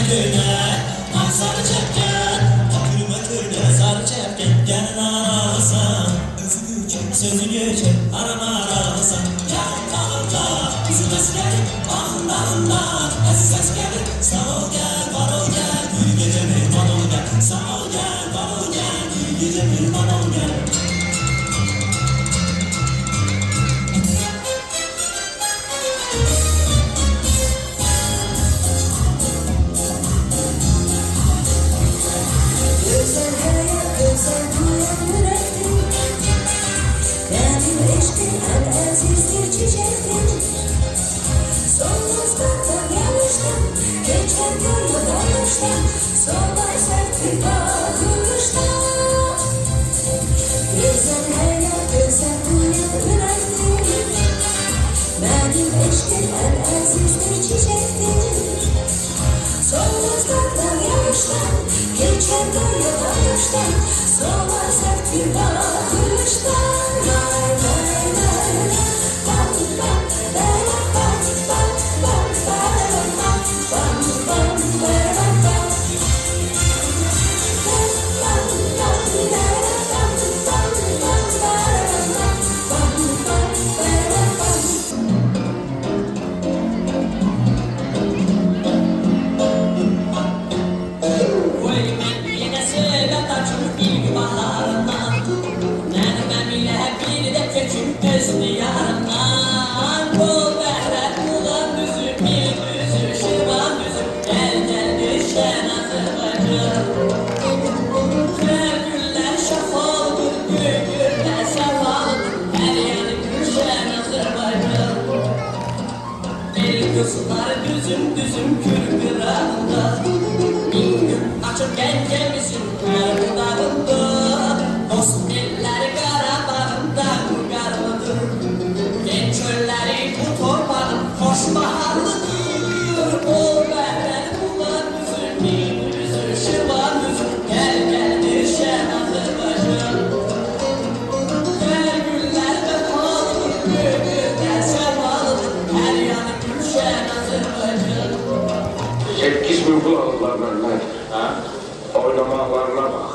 köyüne, ay sarı çepken, tükürme köyüne, sarı çepken, gelin ararsan, öfü göçek, sözü göçek, arama ararsan, gel dağında, bizim askerim, bağında, aziz askerim, sağ ol gel, var ol gel, gül gece mehman ol gel, sağ ol gel, var ol gel, gül gece mehman ol gel. Solar sert bir bakıştan lay lay lay bam bam bam bam bam bam bam bam bam bam Kızlar düzüm düzüm kürküranda, bin gün açıp gençemizin kırklarında, dost elleri Karabağ'ında karlıdır, genç çölleri bu torpağın hoş baharlıdır. O berber bulan düzüm, bin düzüm, şırvan düzüm, gel gel düşen Azerbaycan. Her günlerde pahalıdır, gülgürler sevalıdır, her yanı gülşen Azerbaycan. 8 bin kulaklarla ha? Oynamaklarına bak.